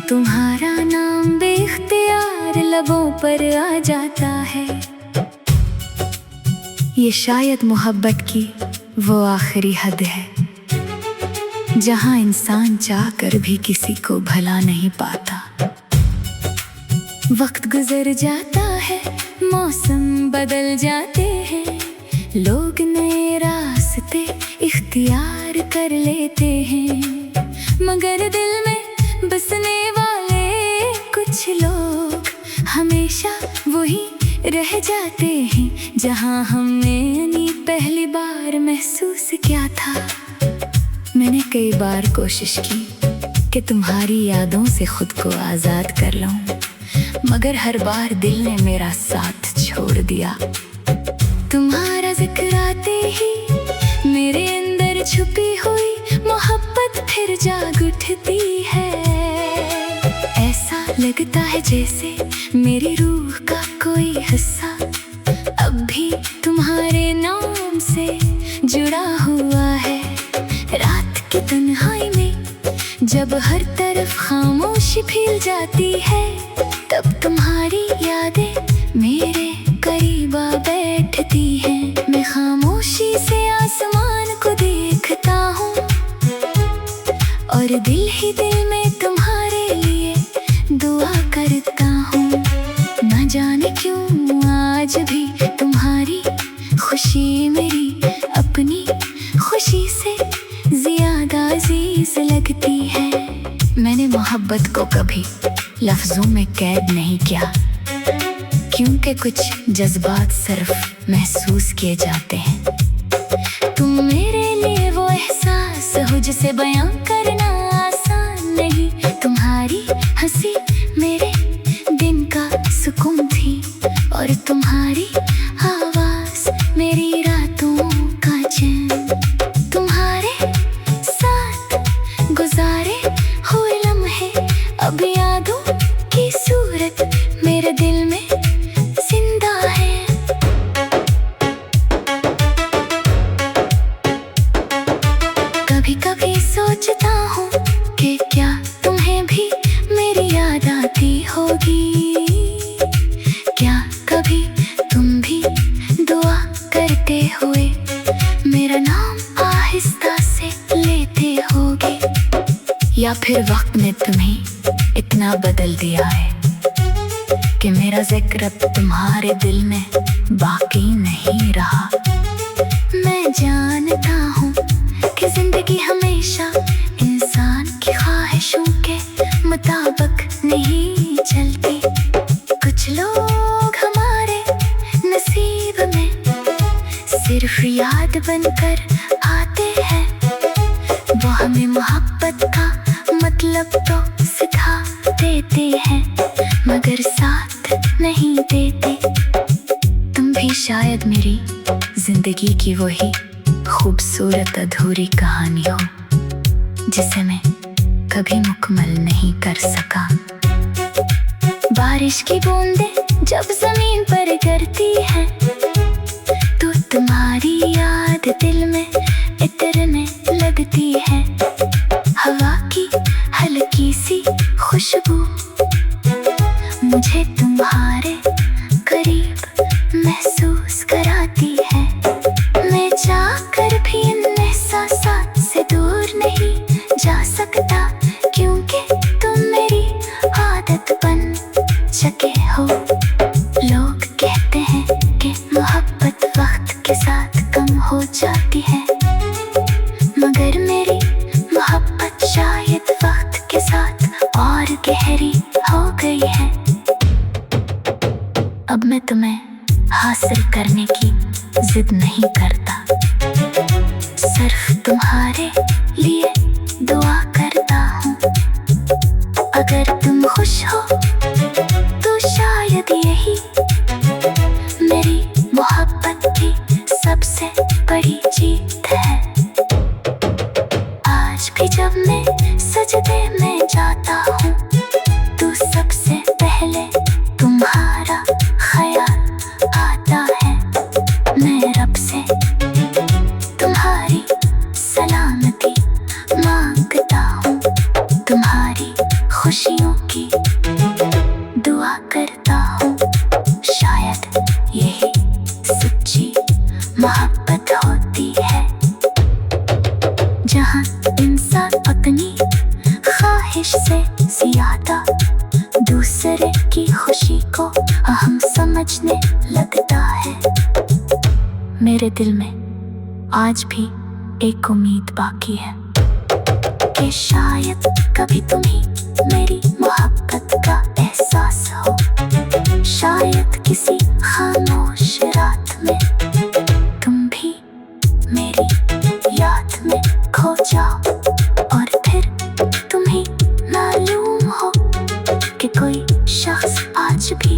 तुम्हारा नाम बेख्तियार लबों पर आ जाता है। ये शायद मोहब्बत की वो आखिरी हद है, जहां इंसान चाहकर भी किसी को भला नहीं पाता। वक्त गुजर जाता है, मौसम बदल जाते हैं, लोग नए रास्ते इख्तियार कर लेते हैं, मगर दिल में बसने वाले कुछ लोग हमेशा वही रह जाते हैं, जहां हमने पहली बार महसूस किया था। मैंने कई बार कोशिश की कि तुम्हारी यादों से खुद को आज़ाद कर लूं, मगर हर बार दिल ने मेरा साथ छोड़ दिया। तुम्हारा जिक्र आते ही मेरे अंदर छुपी हुई मोहब्बत फिर जाग उठती है। ऐसा लगता है जैसे मेरी रूह का कोई हिस्सा अब भी तुम्हारे नाम से जुड़ा हुआ है। रात की तन्हाई में जब हर तरफ खामोशी फैल जाती है, तब तुम्हारी यादें मेरे करीब आ बैठती हैं। मैं खामोशी से आसमान को देखता हूँ और दिल ही दिल में तुम्हारे लिए दुआ करता हूँ। न जाने क्यों आज भी तुम्हारी खुशी मेरी अपनी खुशी से ज्यादा अजीज लगती है। मैंने मोहब्बत को कभी लफ्जों में कैद नहीं किया, क्योंकि कुछ जज्बात सिर्फ महसूस किए जाते हैं। तुम मेरे लिए वो एहसास हो जिसे बयां करना आसान नहीं। तुम्हारी हंसी मेरे दिन का सुकून थी और तुम्हारी आवाज मेरी रातों का चैन। तुम्हारे साथ गुजारे हुए लम्हे अब यादों की सूरत मेरे दिल में जिंदा है। कभी कभी सोचता हूँ कि क्या तुम्हें भी मेरी याद आती होगी। क्या कभी तुम भी दुआ करते हुए मेरा नाम आहिस्ता से लेते होगे, या फिर वक्त ने तुम्हें इतना बदल दिया है कि मेरा जिक्र अब तुम्हारे दिल में बाकी नहीं रहा। मैं जानता हूँ कि जिंदगी हमेशा इंसान की ख्वाहिशों के मुताबिक नहीं चलती। कुछ लोग हमारे नसीब में सिर्फ याद बनकर आते हैं, वो हमें मोहब्बत का मतलब तो सिखा देते हैं, मगर साथ नहीं देते। तुम भी शायद मेरी जिंदगी की वही खूबसूरत अधूरी कहानी हो, जिसे मैं कभी मुकम्मल नहीं कर सका। बारिश की बूंदें जब जमीन पर गिरती है, तो तुम्हारी याद दिल में इतरने लगती है। हवा की हल्की सी खुशबू मुझे तुम्हारे करीब महसूस कराती है। मैं चाहकर भी इन एहसासात से दूर नहीं जा सकता, क्योंकि तुम मेरी आदत बन चुके हो। लोग कहते हैं कि मोहब्बत वक्त के साथ कम हो जाती है, मगर मेरी मोहब्बत शायद वक्त के साथ और गहरी हो गई है। अब मैं तुम्हें हासिल करने की जिद नहीं करता, सिर्फ तुम्हारे लिए दुआ करता हूँ। अगर तुम खुश हो तो शायद यही मेरी मोहब्बत की सबसे बड़ी जीत है। आज भी जब मैं सजदे में जाता हूँ, तो सबसे पहले तुम्हारा ख्याल आता है। मैं रब से तुम्हारी सलामती मांगता हूँ, तुम्हारी खुशियों ख्वाहिश से ज्यादा दूसरे की खुशी को अहम समझने लगता है। मेरे दिल में आज भी एक उम्मीद बाकी है कि शायद कभी तुम्हें मेरी मोहब्बत का एहसास हो। शायद किसी खामोश रात में तुम भी मेरी याद में खो जाओ और फिर तुम्हें मालूम हो कि कोई शख्स आज भी